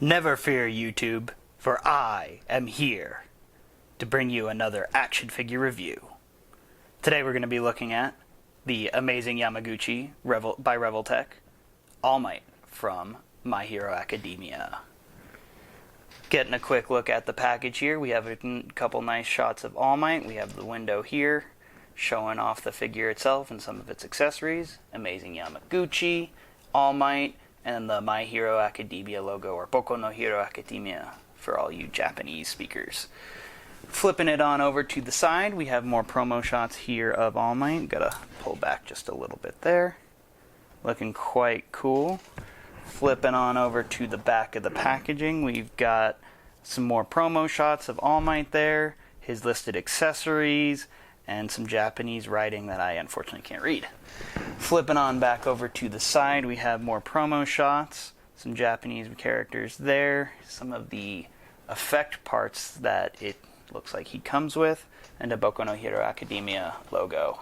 Never fear, YouTube, for I am here to bring you another action figure review. Today we're going to be looking at the amazing Yamaguchi by Revoltech, All Might from My Hero Academia. Getting a quick look at the package here, we have a couple nice shots of All Might. We have the window here showing off the figure itself and some of its accessories. Amazing Yamaguchi, All Might, and the My Hero Academia logo, or Boku no Hero Academia for all you Japanese speakers. Flipping it on over to the side, we have more promo shots here of All Might. Gotta pull back just a little bit there. Looking quite cool. Flipping on over to the back of the packaging, we've got some more promo shots of All Might there, his listed accessories, and some Japanese writing that I unfortunately can't read. Flipping on back over to the side, we have more promo shots, some Japanese characters there, some of the effect parts that it looks like he comes with, and a Boku no Hero Academia logo.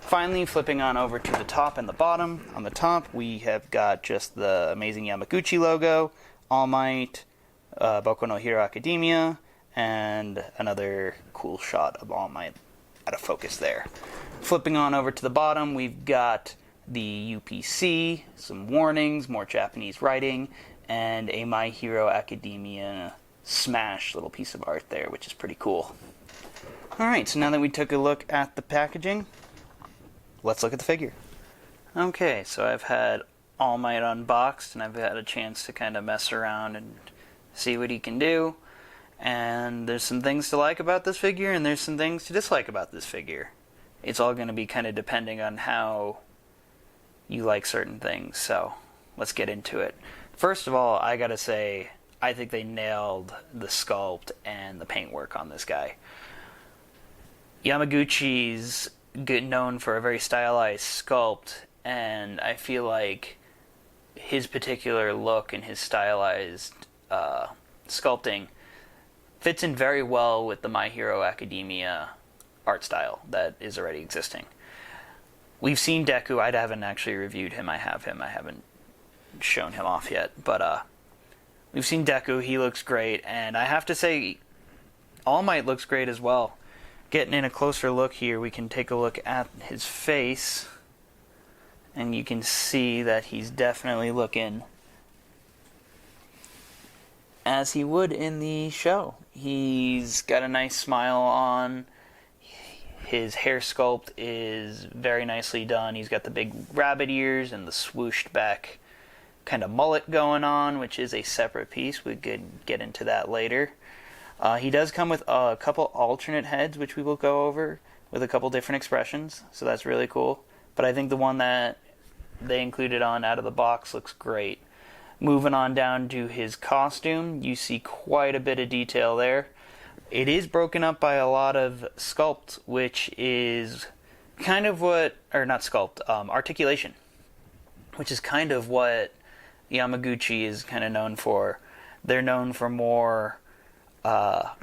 Finally, flipping on over to the top and the bottom. On the top, we have got just the amazing Yamaguchi logo, All Might, Boku no Hero Academia, and another cool shot of All Might out of focus there. Flipping on over to the bottom, we've got the UPC, some warnings, more Japanese writing, and a My Hero Academia smash little piece of art there, which is pretty cool. Alright, so now that we took a look at the packaging, let's look at the figure. Okay, so I've had All Might unboxed, and I've had a chance to kind of mess around and see what he can do. And there's some things to like about this figure, and there's some things to dislike about this figure. It's all going to be kind of depending on how you like certain things, so let's get into it. First of all, I gotta say, I think they nailed the sculpt and the paintwork on this guy. Yamaguchi's known for a very stylized sculpt, and I feel like his particular look and his stylized sculpting fits in very well with the My Hero Academia art style that is already existing. We've seen Deku. I haven't actually reviewed him. I have him. I haven't shown him off yet. But we've seen Deku. He looks great. And I have to say, All Might looks great as well. Getting in a closer look here, we can take a look at his face. And you can see that he's definitely looking as he would in the show. He's got a nice smile on. His hair sculpt is very nicely done. He's got the big rabbit ears and the swooshed back kind of mullet going on, which is a separate piece. We could get into that later. He does come with a couple alternate heads, which we will go over, with a couple different expressions, so that's really cool. But I think the one that they included on out of the box looks great. Moving on down to his costume, you see quite a bit of detail there. It is broken up by a lot of sculpt, which is kind of what, or not sculpt, articulation, which is kind of what Yamaguchi is kind of known for. They're known for more, to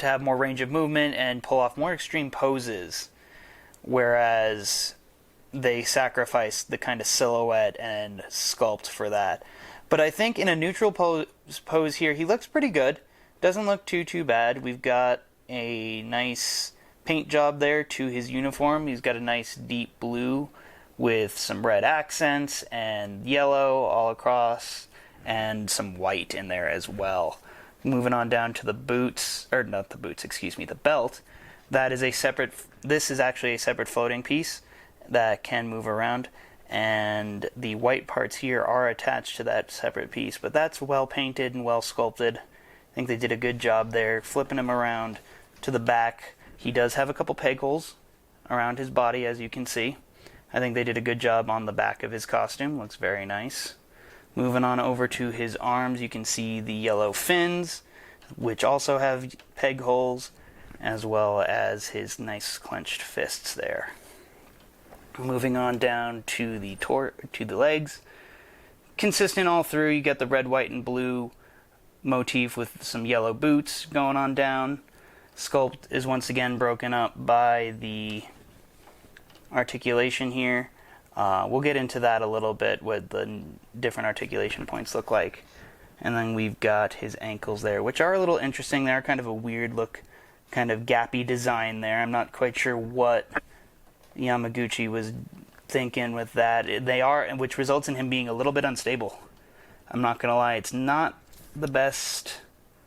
have more range of movement and pull off more extreme poses, whereas they sacrifice the kind of silhouette and sculpt for that. But I think in a neutral pose here, he looks pretty good. Doesn't look too bad. We've got a nice paint job there to his uniform. He's got a nice deep blue with some red accents and yellow all across, and some white in there as well. Moving on down to the boots, or not the boots, excuse me, the belt. That is a separate, this is actually a separate floating piece that can move around, and the white parts here are attached to that separate piece, but that's well painted and well sculpted. I think they did a good job there. Flipping him around to the back, he does have a couple peg holes around his body, as you can see. I think they did a good job on the back of his costume. Looks very nice. Moving on over to his arms, you can see the yellow fins, which also have peg holes, as well as his nice clenched fists there. Moving on down to the legs. Consistent all through, you get the red, white, and blue motif with some yellow boots going on down. Sculpt is once again broken up by the articulation here. We'll get into that a little bit, what the different articulation points look like. And then we've got his ankles there, which are a little interesting. They're kind of a weird look, kind of gappy design there. I'm not quite sure what Yamaguchi was thinking with that. They are, which results in him being a little bit unstable. I'm not going to lie, it's not the best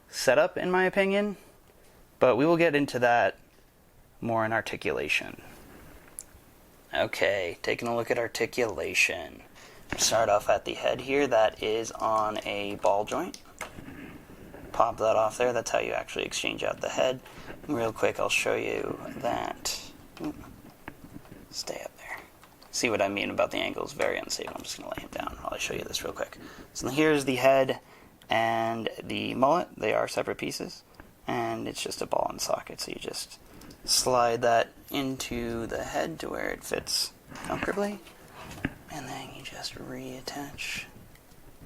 setup in my opinion, but we will get into that more in articulation. Okay, taking a look at articulation. Start off at the head here. That is on a ball joint. Pop that off there. That's how you actually exchange out the head. And real quick, I'll show you that. Stay up there. See what I mean about the angle is very unstable. I'm just going to lay him down while I show you this real quick. So here's the head and the mullet. They are separate pieces, and it's just a ball and socket. So you just slide that into the head to where it fits comfortably, and then you just reattach,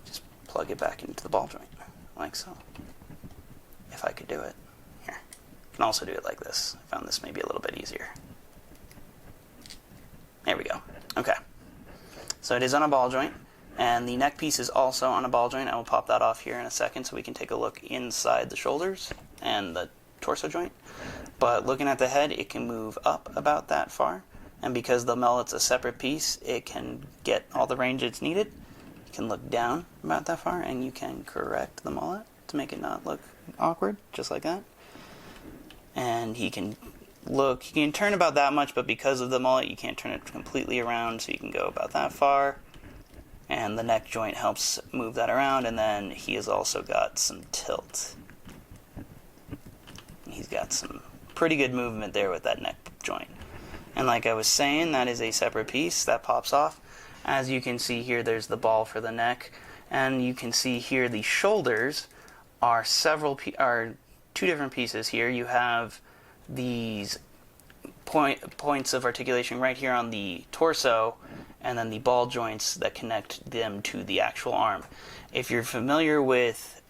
just plug it back into the ball joint, like so. If I could do it. Here. You can also do it like this. I found this maybe a little bit easier. There we go. Okay. So it is on a ball joint, and the neck piece is also on a ball joint. I will pop that off here in a second so we can take a look inside the shoulders and the torso joint. But looking at the head, it can move up about that far. And because the mullet's a separate piece, it can get all the range it's needed. You can look down about that far, and you can correct the mullet to make it not look awkward, just like that. And he can look, you can turn about that much, but because of the mullet, you can't turn it completely around, so you can go about that far. And the neck joint helps move that around, and then he has also got some tilt. He's got some pretty good movement there with that neck joint. And like I was saying, that is a separate piece that pops off. As you can see here, there's the ball for the neck, and you can see here the shoulders are two different pieces here. You have these points of articulation right here on the torso, and then the ball joints that connect them to the actual arm. If you're familiar with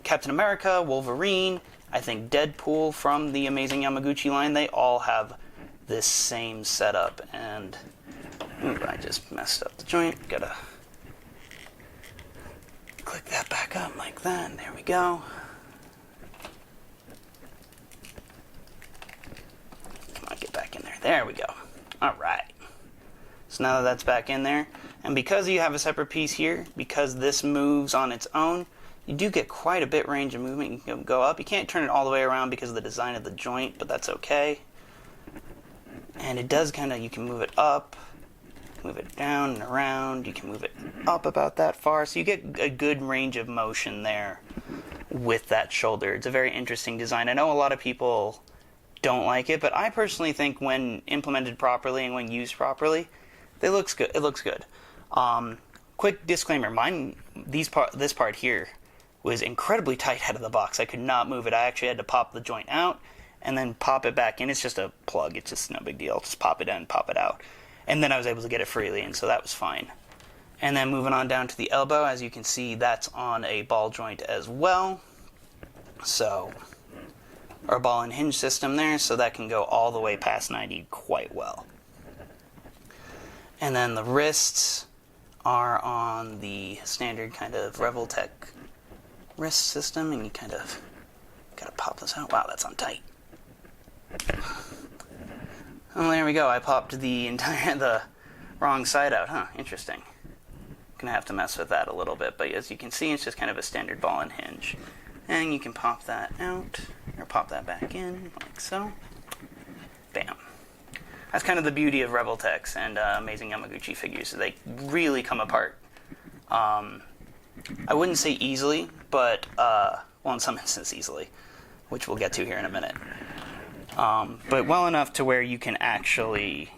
Captain America, Wolverine, I think Deadpool from the Amazing Yamaguchi line, they all have this same setup. And I just messed up the joint. Gotta click that back up like that. There we go. Come on, get back in there. There we go. All right. So now that that's back in there, and because you have a separate piece here, because this moves on its own, you do get quite a bit range of movement. You can go up. You can't turn it all the way around because of the design of the joint, but that's okay. And it does kind of, you can move it up, move it down and around. You can move it up about that far. So you get a good range of motion there with that shoulder. It's a very interesting design. I know a lot of people don't like it, but I personally think when implemented properly and when used properly, it looks good. It looks good. Quick disclaimer, this part here was incredibly tight out of the box. I could not move it. I actually had to pop the joint out and then pop it back in. It's just a plug. It's just no big deal. Just pop it in, pop it out. And then I was able to get it freely, and so that was fine. And then moving on down to the elbow, as you can see, that's on a ball joint as well. So, our ball and hinge system there, so that can go all the way past 90 quite well. And then the wrists are on the standard kind of Revoltech wrist system, and you kind of gotta pop this out. Wow, that's on tight. Oh, there we go. I popped the wrong side out, huh? Interesting. Gonna have to mess with that a little bit, but as you can see, it's just kind of a standard ball and hinge. And you can pop that out, or pop that back in, like so. Bam. That's kind of the beauty of Revoltechs and Amazing Yamaguchi figures. They really come apart. I wouldn't say easily, but, well, in some instances easily, which we'll get to here in a minute. But well enough to where you can actually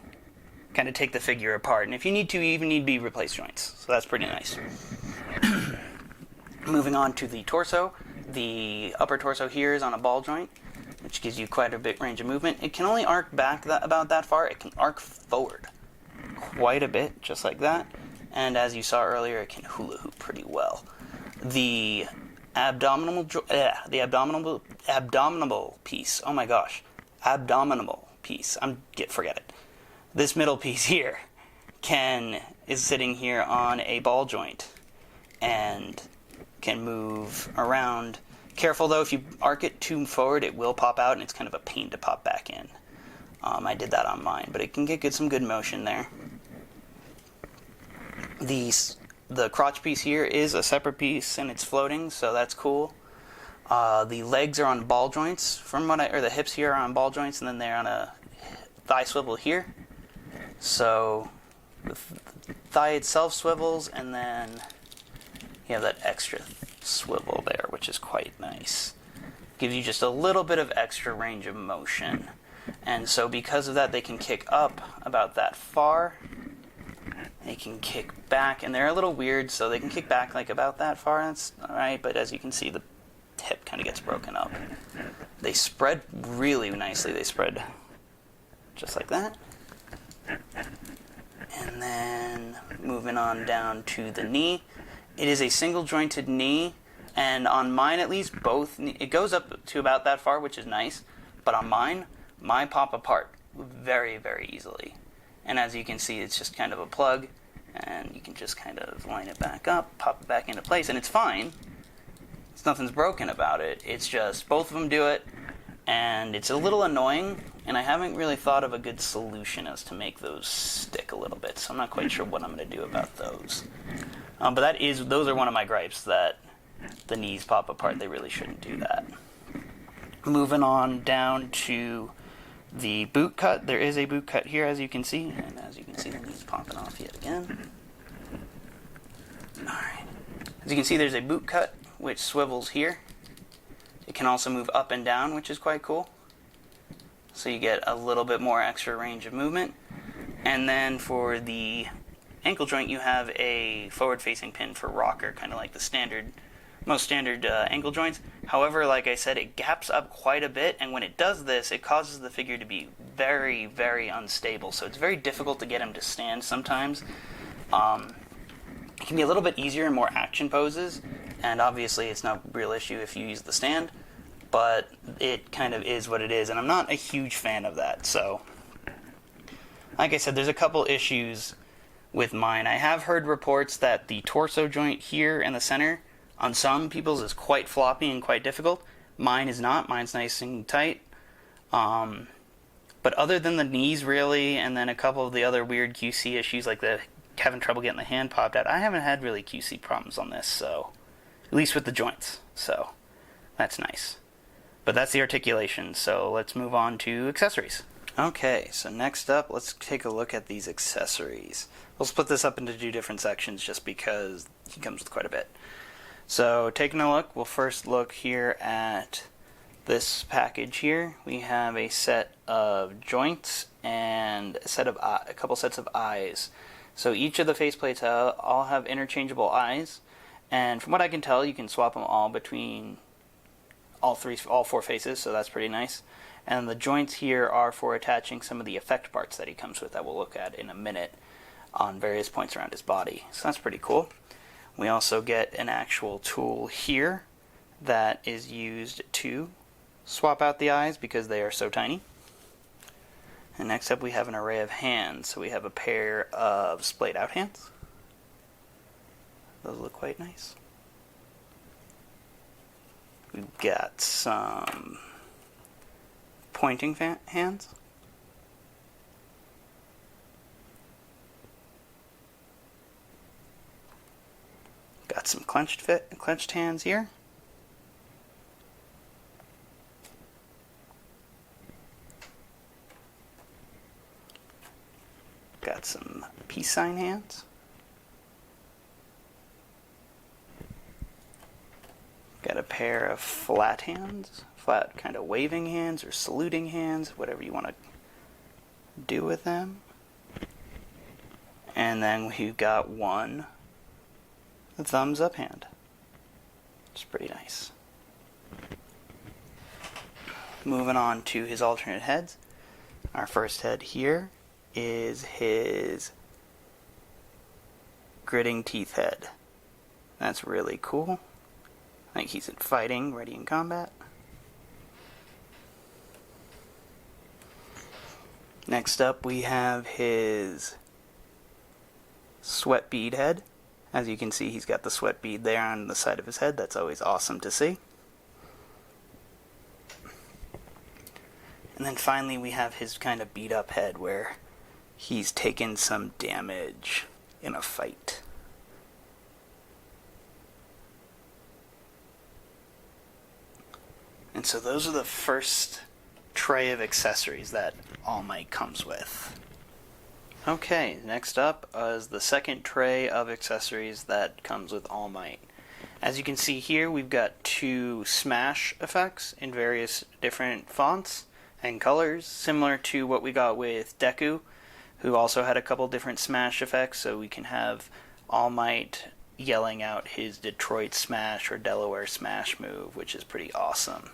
kind of take the figure apart. And if you need to, you even need to replace joints. So that's pretty nice. Moving on to the torso. The upper torso here is on a ball joint, which gives you quite a bit range of movement. It can only arc back about that far. It can arc forward quite a bit, just like that. And as you saw earlier, it can hula hoop pretty well. The abdominal piece, oh my gosh, abdominal piece, forget it. This middle piece here is sitting here on a ball joint and can move around. Careful though, if you arc it too forward, it will pop out and it's kind of a pain to pop back in. I did that on mine, but it can get some good motion there. The crotch piece here is a separate piece and it's floating, so that's cool. The legs are on ball joints, or the hips here are on ball joints, and then they're on a thigh swivel here. So the thigh itself swivels, and then you have that extra swivel there, which is quite nice. Gives you just a little bit of extra range of motion. And so because of that, they can kick up about that far. They can kick back, and they're a little weird, so they can kick back like about that far. That's alright, but as you can see, the hip kind of gets broken up. They spread really nicely. They spread just like that. And then moving on down to the knee. It is a single jointed knee, and on mine at least, it goes up to about that far, which is nice, but on mine pop apart very, very easily. And as you can see, it's just kind of a plug, and you can just kind of line it back up, pop it back into place, and it's fine. Nothing's broken about it. It's just both of them do it, and it's a little annoying, and I haven't really thought of a good solution as to make those stick a little bit, so I'm not quite sure what I'm going to do about those. But those are one of my gripes, that the knees pop apart. They really shouldn't do that. Moving on down to the boot cut. There is a boot cut here, as you can see, and as you can see, the knees popping off yet again. Alright. As you can see, there's a boot cut which swivels here. It can also move up and down, which is quite cool. So you get a little bit more extra range of movement. And then for the ankle joint, you have a forward-facing pin for rocker, kind of like the most standard ankle joints. However, like I said, it gaps up quite a bit, and when it does this, it causes the figure to be very, very unstable. So it's very difficult to get him to stand sometimes. It can be a little bit easier in more action poses, and obviously it's no real issue if you use the stand, but it kind of is what it is, and I'm not a huge fan of that. So, like I said, there's a couple issues with mine. I have heard reports that the torso joint here in the center, on some people's, is quite floppy and quite difficult. Mine is not. Mine's nice and tight. But other than the knees, really, and then a couple of the other weird QC issues, like having trouble getting the hand popped out, I haven't had really QC problems on this, so at least with the joints, so that's nice. But that's the articulation, so let's move on to accessories. Okay, so next up, let's take a look at these accessories. We'll split this up into two different sections just because he comes with quite a bit. So taking a look, we'll first look here at this package here. We have a set of joints and a couple sets of eyes. So each of the faceplates all have interchangeable eyes, and from what I can tell, you can swap them all between all four faces, so that's pretty nice. And the joints here are for attaching some of the effect parts that he comes with that we'll look at in a minute on various points around his body. So that's pretty cool. We also get an actual tool here that is used to swap out the eyes because they are so tiny. And next up we have an array of hands. So we have a pair of splayed out hands. Those look quite nice. We've got some pointing hands. Got some clenched hands here. Got some peace sign hands. Got a pair of flat hands, flat kind of waving hands or saluting hands, whatever you want to do with them. And then we've got one thumbs up hand. It's pretty nice. Moving on to his alternate heads. Our first head here is his gritting teeth head. That's really cool. I think he's fighting, ready in combat. Next up we have his sweat bead head. As you can see, he's got the sweat bead there on the side of his head. That's always awesome to see. And then finally we have his kind of beat up head where he's taken some damage in a fight. And so those are the first tray of accessories that All Might comes with. Okay, next up is the second tray of accessories that comes with All Might. As you can see here, we've got two smash effects in various different fonts and colors, similar to what we got with Deku, who also had a couple different smash effects, so we can have All Might yelling out his Detroit Smash or Delaware Smash move, which is pretty awesome.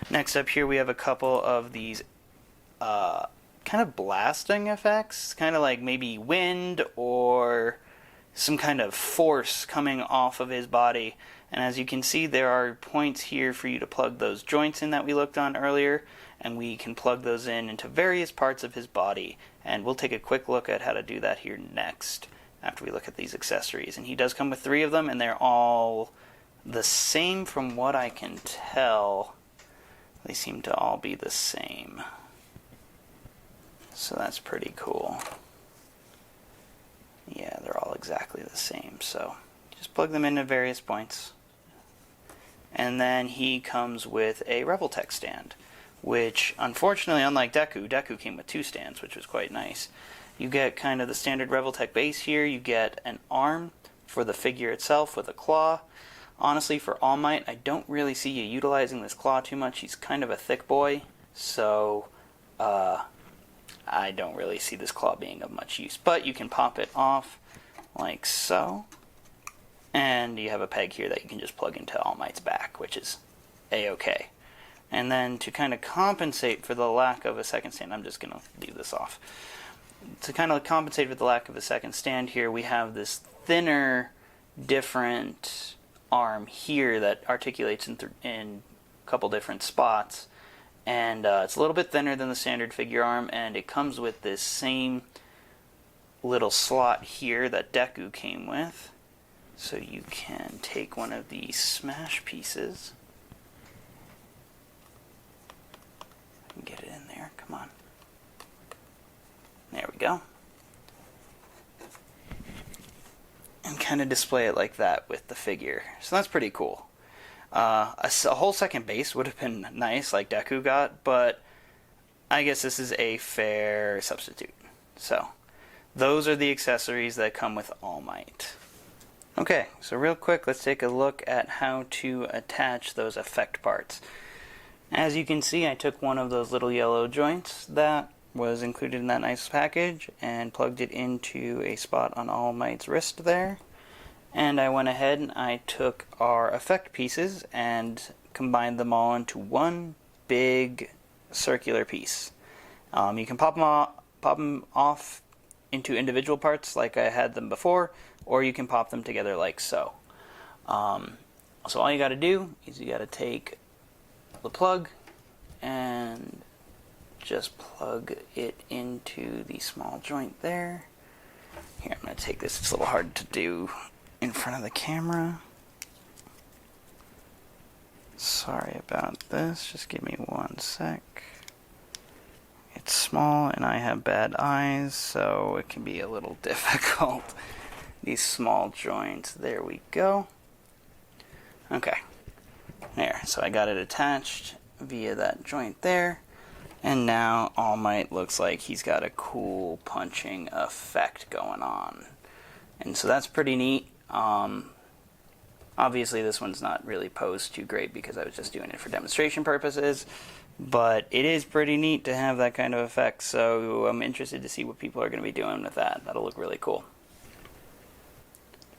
Next up here we have a couple of these kind of blasting effects, kind of like maybe wind or some kind of force coming off of his body. And as you can see, there are points here for you to plug those joints in that we looked on earlier, and we can plug those in into various parts of his body. And we'll take a quick look at how to do that here next after we look at these accessories. And he does come with 3 of them, and they're all the same from what I can tell. They seem to all be the same. So that's pretty cool. Yeah, they're all exactly the same. So just plug them into various points. And then he comes with a Revoltech stand, which unfortunately, unlike Deku came with 2 stands, which was quite nice. You get kind of the standard Revoltech base here. You get an arm for the figure itself with a claw. Honestly, for All Might, I don't really see you utilizing this claw too much. He's kind of a thick boy, so I don't really see this claw being of much use. But you can pop it off like so, and you have a peg here that you can just plug into All Might's back, which is a-okay. And then to kind of compensate for the lack of a second stand, I'm just going to leave this off. To kind of compensate for the lack of a second stand here, we have this thinner, different arm here that articulates in a couple different spots. And it's a little bit thinner than the standard figure arm, and it comes with this same little slot here that Deku came with. So you can take one of these smash pieces. Get it in there, come on. There we go. And kind of display it like that with the figure. So that's pretty cool. A whole second base would have been nice, like Deku got, but I guess this is a fair substitute. So, those are the accessories that come with All Might. Okay, so real quick, let's take a look at how to attach those effect parts. As you can see, I took one of those little yellow joints that was included in that nice package and plugged it into a spot on All Might's wrist there. And I went ahead and I took our effect pieces and combined them all into one big circular piece. You can pop them off into individual parts like I had them before, or you can pop them together like so. So all you got to do is you got to take the plug and just plug it into the small joint there. Here, I'm going to take this. It's a little hard to do in front of the camera. Sorry about this. Just give me 1 sec. It's small and I have bad eyes, so it can be a little difficult. These small joints. There we go. Okay. There. So I got it attached via that joint there. And now All Might looks like he's got a cool punching effect going on. And so that's pretty neat. Obviously this one's not really posed too great because I was just doing it for demonstration purposes, but it is pretty neat to have that kind of effect, so I'm interested to see what people are going to be doing with that. That'll look really cool.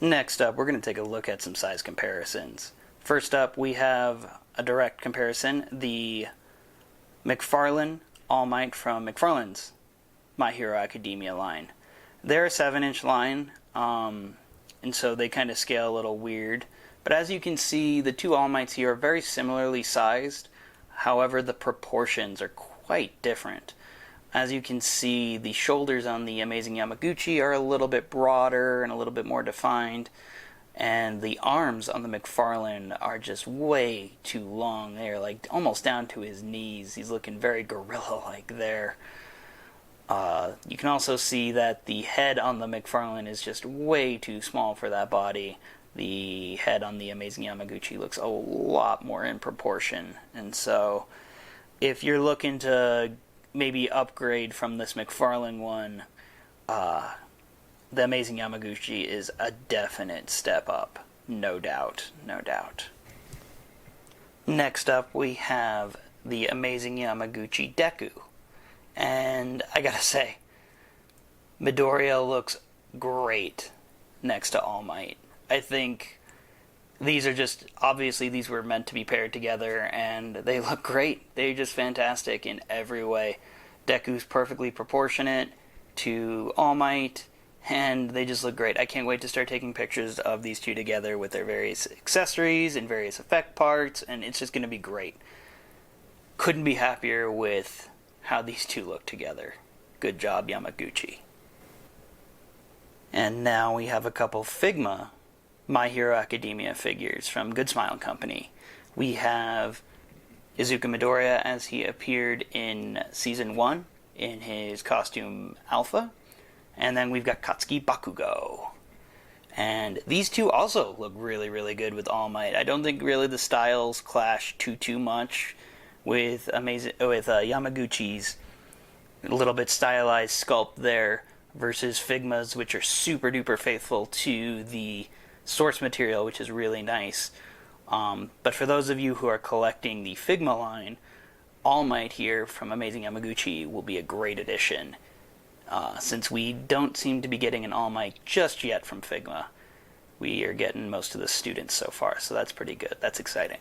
Next up, we're going to take a look at some size comparisons. First up, we have a direct comparison, the McFarlane All Might from McFarlane's My Hero Academia line. They're a 7-inch line, and so they kind of scale a little weird. But as you can see, the two All Mights here are very similarly sized. However, the proportions are quite different. As you can see, the shoulders on the Amazing Yamaguchi are a little bit broader and a little bit more defined, and the arms on the McFarlane are just way too long. They're like almost down to his knees. He's looking very gorilla-like there. You can also see that the head on the McFarlane is just way too small for that body. The head on the Amazing Yamaguchi looks a lot more in proportion. And so, if you're looking to maybe upgrade from this McFarlane one, the Amazing Yamaguchi is a definite step up. No doubt, no doubt. Next up, we have the Amazing Yamaguchi Deku. And I gotta say, Midoriya looks great next to All Might. I think these are just, obviously these were meant to be paired together, and they look great. They're just fantastic in every way. Deku's perfectly proportionate to All Might, and they just look great. I can't wait to start taking pictures of these two together with their various accessories and various effect parts, and it's just going to be great. Couldn't be happier with how these two look together. Good job, Yamaguchi. And now we have a couple Figma My Hero Academia figures from Good Smile Company. We have Izuku Midoriya as he appeared in Season 1 in his costume Alpha. And then we've got Katsuki Bakugo. And these two also look really, really good with All Might. I don't think really the styles clash too much with Yamaguchi's a little bit stylized sculpt there versus Figma's, which are super duper faithful to the source material, which is really nice. But for those of you who are collecting the Figma line, All Might here from Amazing Yamaguchi will be a great addition, since we don't seem to be getting an All Might just yet from Figma. We are getting most of the students so far, so that's pretty good. That's exciting.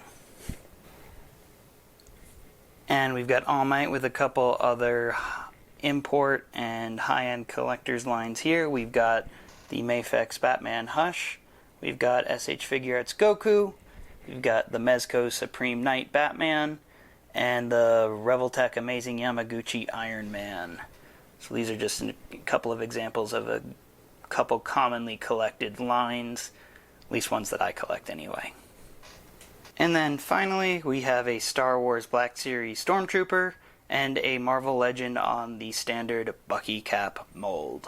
And we've got All Might with a couple other import and high-end collectors lines here. We've got the Mafex Batman Hush. We've got SH Figuarts Goku. We've got the Mezco Supreme Knight Batman. And the Revoltech Amazing Yamaguchi Iron Man. So these are just a couple of examples of a couple commonly collected lines. At least ones that I collect anyway. And then finally, we have a Star Wars Black Series Stormtrooper and a Marvel Legend on the standard Bucky Cap mold.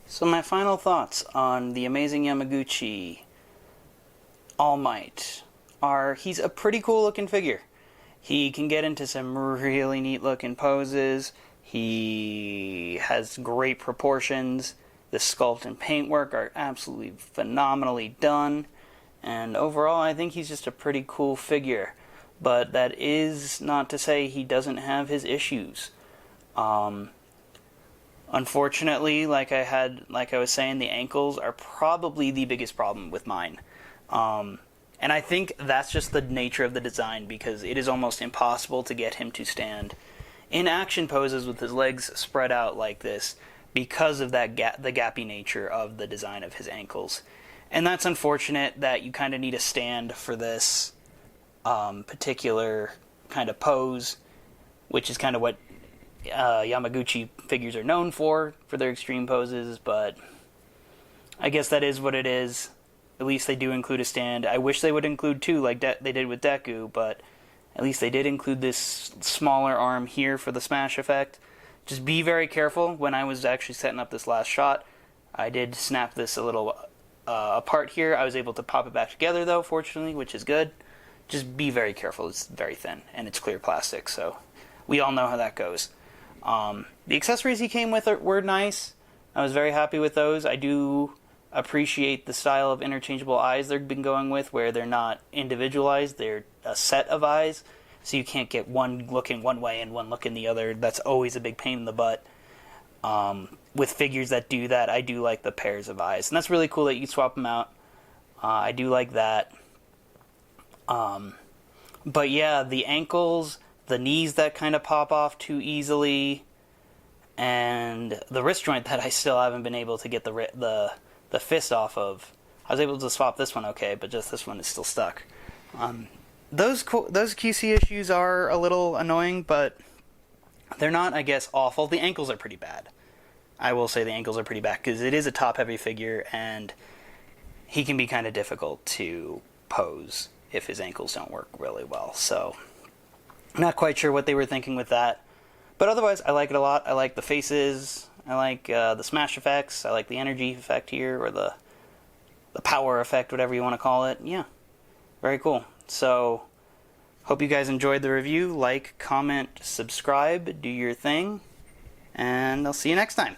So my final thoughts on the Amazing Yamaguchi All Might are he's a pretty cool looking figure. He can get into some really neat looking poses. He has great proportions. The sculpt and paintwork are absolutely phenomenally done. And overall, I think he's just a pretty cool figure. But that is not to say he doesn't have his issues. Unfortunately, like I was saying, the ankles are probably the biggest problem with mine. And I think that's just the nature of the design, because it is almost impossible to get him to stand in action poses with his legs spread out like this because of that the gappy nature of the design of his ankles. And that's unfortunate that you kind of need a stand for this particular kind of pose, which is kind of what Yamaguchi figures are known for their extreme poses, but I guess that is what it is. At least they do include a stand. I wish they would include two like they did with Deku, but at least they did include this smaller arm here for the smash effect. Just be very careful. When I was actually setting up this last shot, I did snap this a little apart here. I was able to pop it back together though, fortunately, which is good. Just be very careful. It's very thin, and it's clear plastic, so we all know how that goes. The accessories he came with were nice. I was very happy with those. I do appreciate the style of interchangeable eyes they've been going with, where they're not individualized, they're a set of eyes, so you can't get one looking one way and one looking the other. That's always a big pain in the butt. With figures that do that, I do like the pairs of eyes, and that's really cool that you can swap them out. I do like that. But yeah, the ankles, the knees that kind of pop off too easily, and the wrist joint that I still haven't been able to get the fist off of. I was able to swap this one okay, but just this one is still stuck. Those QC issues are a little annoying, but They're not, I guess, awful. The ankles are pretty bad. I will say the ankles are pretty bad because it is a top-heavy figure, and he can be kind of difficult to pose if his ankles don't work really well. So, I'm not quite sure what they were thinking with that. But otherwise, I like it a lot. I like the faces. I like the smash effects. I like the energy effect here, or the power effect, whatever you want to call it. Yeah, very cool. So, hope you guys enjoyed the review. Like, comment, subscribe, do your thing, and I'll see you next time.